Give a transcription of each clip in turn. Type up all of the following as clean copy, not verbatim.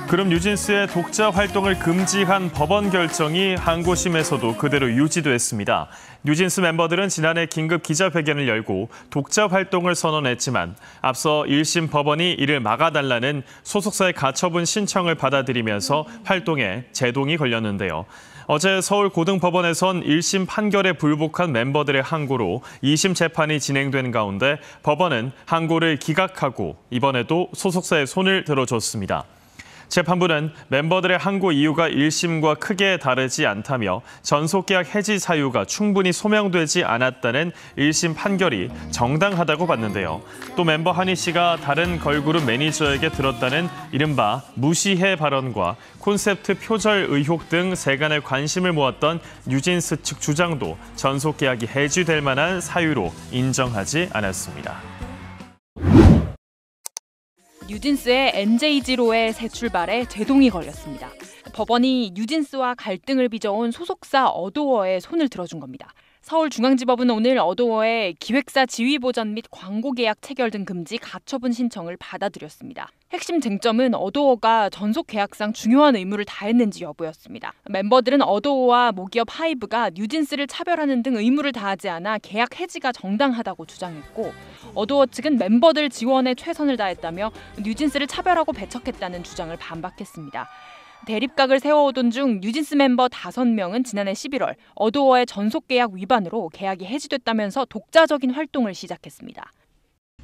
그룹 뉴진스의 독자 활동을 금지한 법원 결정이 항고심에서도 그대로 유지됐습니다. 뉴진스 멤버들은 지난해 긴급 기자회견을 열고 독자 활동을 선언했지만 앞서 1심 법원이 이를 막아달라는 소속사의 가처분 신청을 받아들이면서 활동에 제동이 걸렸는데요. 어제 서울고등법원에선 1심 판결에 불복한 멤버들의 항고로 2심 재판이 진행된 가운데 법원은 항고를 기각하고 이번에도 소속사의 손을 들어줬습니다. 재판부는 멤버들의 항고 이유가 1심과 크게 다르지 않다며 전속계약 해지 사유가 충분히 소명되지 않았다는 1심 판결이 정당하다고 봤는데요. 또 멤버 한희 씨가 다른 걸그룹 매니저에게 들었다는 이른바 무시해 발언과 콘셉트 표절 의혹 등 세간의 관심을 모았던 뉴진스 측 주장도 전속계약이 해지될 만한 사유로 인정하지 않았습니다. 뉴진스의 NJ지로의 새 출발에 제동이 걸렸습니다. 법원이 뉴진스와 갈등을 빚어온 소속사 어도어에 손을 들어준 겁니다. 서울중앙지법은 오늘 어도어의 기획사 지휘보전 및 광고계약 체결 등 금지 가처분 신청을 받아들였습니다. 핵심 쟁점은 어도어가 전속 계약상 중요한 의무를 다했는지 여부였습니다. 멤버들은 어도어와 모기업 하이브가 뉴진스를 차별하는 등 의무를 다하지 않아 계약 해지가 정당하다고 주장했고, 어도어 측은 멤버들 지원에 최선을 다했다며 뉴진스를 차별하고 배척했다는 주장을 반박했습니다. 대립각을 세워오던 중 뉴진스 멤버 5명은 지난해 11월 어도어의 전속계약 위반으로 계약이 해지됐다면서 독자적인 활동을 시작했습니다.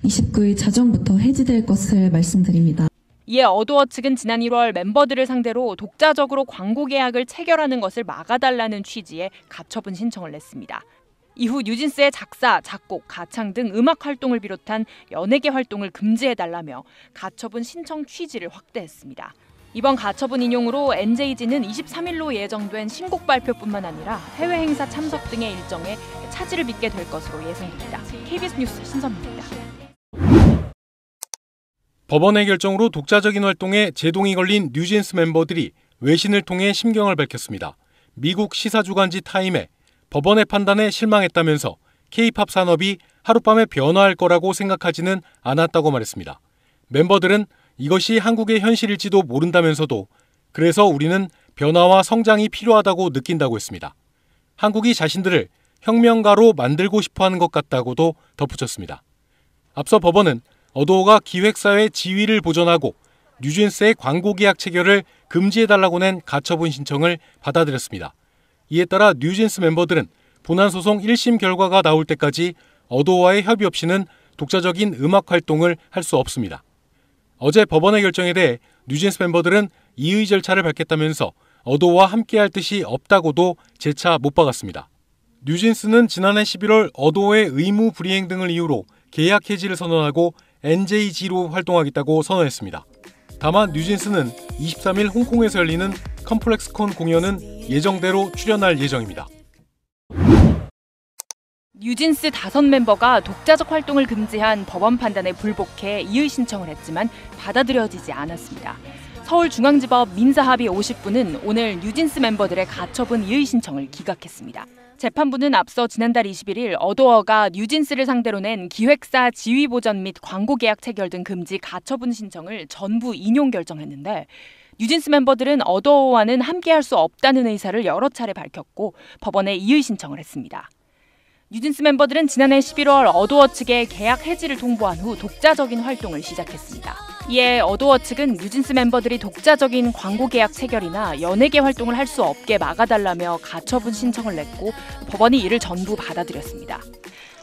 29일 자정부터 해지될 것을 말씀드립니다. 이에 어도어 측은 지난 1월 멤버들을 상대로 독자적으로 광고 계약을 체결하는 것을 막아달라는 취지의 가처분 신청을 냈습니다. 이후 뉴진스의 작사, 작곡, 가창 등 음악 활동을 비롯한 연예계 활동을 금지해달라며 가처분 신청 취지를 확대했습니다. 이번 가처분 인용으로 NJ지는 23일로 예정된 신곡 발표뿐만 아니라 해외 행사 참석 등의 일정에 차질을 빚게 될 것으로 예상됩니다. KBS 뉴스 신선미입니다. 법원의 결정으로 독자적인 활동에 제동이 걸린 뉴진스 멤버들이 외신을 통해 심경을 밝혔습니다. 미국 시사주간지 타임에 법원의 판단에 실망했다면서 K-팝 산업이 하룻밤에 변화할 거라고 생각하지는 않았다고 말했습니다. 멤버들은 이것이 한국의 현실일지도 모른다면서도 그래서 우리는 변화와 성장이 필요하다고 느낀다고 했습니다. 한국이 자신들을 혁명가로 만들고 싶어하는 것 같다고도 덧붙였습니다. 앞서 법원은 어도어가 기획사의 지위를 보전하고 뉴진스의 광고 계약 체결을 금지해달라고 낸 가처분 신청을 받아들였습니다. 이에 따라 뉴진스 멤버들은 본안소송 1심 결과가 나올 때까지 어도어와의 협의 없이는 독자적인 음악 활동을 할 수 없습니다. 어제 법원의 결정에 대해 뉴진스 멤버들은 이의 절차를 밟겠다면서 어도어와 함께할 뜻이 없다고도 재차 못 박았습니다. 뉴진스는 지난해 11월 어도어의 의무 불이행 등을 이유로 계약 해지를 선언하고 NJ지로 활동하겠다고 선언했습니다. 다만 뉴진스는 23일 홍콩에서 열리는 컴플렉스콘 공연은 예정대로 출연할 예정입니다. 뉴진스 5멤버가 독자적 활동을 금지한 법원 판단에 불복해 이의 신청을 했지만 받아들여지지 않았습니다. 서울중앙지법 민사합의 50부는 오늘 뉴진스 멤버들의 가처분 이의 신청을 기각했습니다. 재판부는 앞서 지난달 21일 어도어가 뉴진스를 상대로 낸 기획사 지휘보전 및 광고계약 체결 등 금지 가처분 신청을 전부 인용 결정했는데, 뉴진스 멤버들은 어도어와는 함께할 수 없다는 의사를 여러 차례 밝혔고 법원에 이의 신청을 했습니다. 뉴진스 멤버들은 지난해 11월 어도어 측에 계약 해지를 통보한 후 독자적인 활동을 시작했습니다. 이에 어도어 측은 뉴진스 멤버들이 독자적인 광고 계약 체결이나 연예계 활동을 할 수 없게 막아달라며 가처분 신청을 냈고 법원이 이를 전부 받아들였습니다.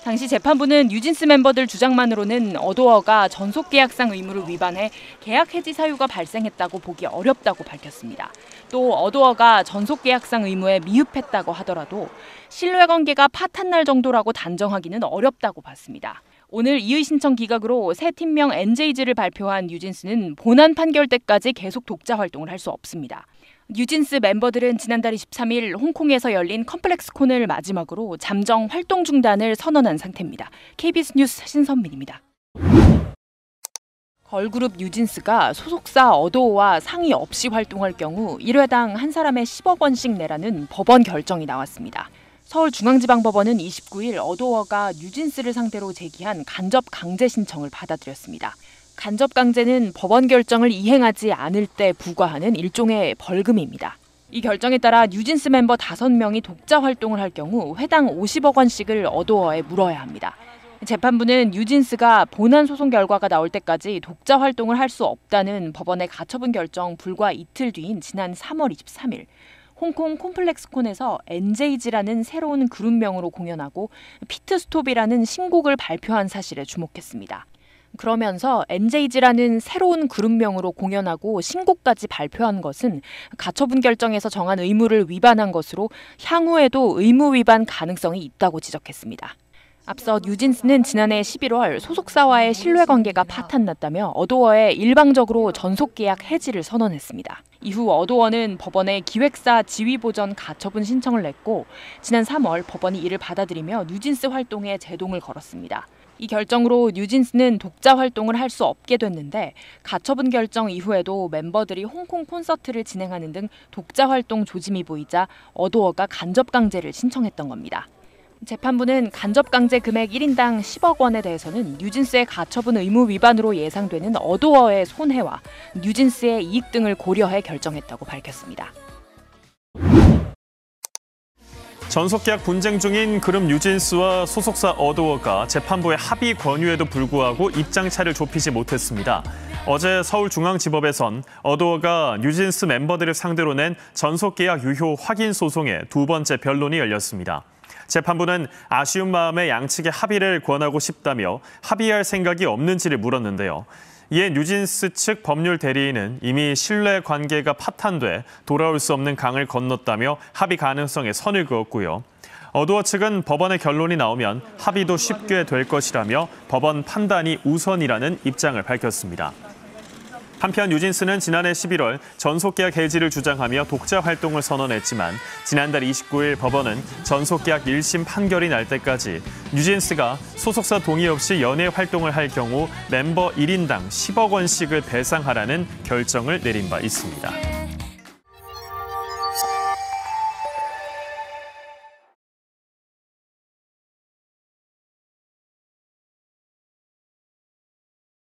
당시 재판부는 뉴진스 멤버들 주장만으로는 어도어가 전속계약상 의무를 위반해 계약 해지 사유가 발생했다고 보기 어렵다고 밝혔습니다. 또 어도어가 전속계약상 의무에 미흡했다고 하더라도 신뢰관계가 파탄날 정도라고 단정하기는 어렵다고 봤습니다. 오늘 이의 신청 기각으로 새 팀명 NJ지를 발표한 뉴진스는 본안 판결 때까지 계속 독자 활동을 할 수 없습니다. 뉴진스 멤버들은 지난달 23일 홍콩에서 열린 컴플렉스콘을 마지막으로 잠정 활동 중단을 선언한 상태입니다. KBS 뉴스 신선민입니다. 걸그룹 뉴진스가 소속사 어도어와 상의 없이 활동할 경우 1회당 한 사람에 10억 원씩 내라는 법원 결정이 나왔습니다. 서울중앙지방법원은 29일 어도어가 뉴진스를 상대로 제기한 간접 강제 신청을 받아들였습니다. 간접 강제는 법원 결정을 이행하지 않을 때 부과하는 일종의 벌금입니다. 이 결정에 따라 뉴진스 멤버 5명이 독자 활동을 할 경우 회당 50억 원씩을 어도어에 물어야 합니다. 재판부는 뉴진스가 본안 소송 결과가 나올 때까지 독자 활동을 할 수 없다는 법원의 가처분 결정 불과 이틀 뒤인 지난 3월 23일 홍콩 콤플렉스콘에서 NJG라는 새로운 그룹명으로 공연하고 피트스톱이라는 신곡을 발표한 사실에 주목했습니다. 그러면서 NJG라는 새로운 그룹명으로 공연하고 신곡까지 발표한 것은 가처분 결정에서 정한 의무를 위반한 것으로 향후에도 의무 위반 가능성이 있다고 지적했습니다. 앞서 뉴진스는 지난해 11월 소속사와의 신뢰관계가 파탄났다며 어도어에 일방적으로 전속계약 해지를 선언했습니다. 이후 어도어는 법원에 기획사 지위보전 가처분 신청을 냈고 지난 3월 법원이 이를 받아들이며 뉴진스 활동에 제동을 걸었습니다. 이 결정으로 뉴진스는 독자 활동을 할 수 없게 됐는데 가처분 결정 이후에도 멤버들이 홍콩 콘서트를 진행하는 등 독자 활동 조짐이 보이자 어도어가 간접 강제를 신청했던 겁니다. 재판부는 간접 강제 금액 1인당 10억 원에 대해서는 뉴진스의 가처분 의무 위반으로 예상되는 어도어의 손해와 뉴진스의 이익 등을 고려해 결정했다고 밝혔습니다. 전속계약 분쟁 중인 그룹 뉴진스와 소속사 어도어가 재판부의 합의 권유에도 불구하고 입장차를 좁히지 못했습니다. 어제 서울중앙지법에선 어도어가 뉴진스 멤버들을 상대로 낸 전속계약 유효 확인 소송의 두 번째 변론이 열렸습니다. 재판부는 아쉬운 마음에 양측의 합의를 권하고 싶다며 합의할 생각이 없는지를 물었는데요. 이에 뉴진스 측 법률 대리인은 이미 신뢰 관계가 파탄돼 돌아올 수 없는 강을 건넜다며 합의 가능성에 선을 그었고요. 어도어 측은 법원의 결론이 나오면 합의도 쉽게 될 것이라며 법원 판단이 우선이라는 입장을 밝혔습니다. 한편 뉴진스는 지난해 11월 전속계약 해지를 주장하며 독자 활동을 선언했지만 지난달 29일 법원은 전속계약 1심 판결이 날 때까지 뉴진스가 소속사 동의 없이 연예 활동을 할 경우 멤버 1인당 10억 원씩을 배상하라는 결정을 내린 바 있습니다.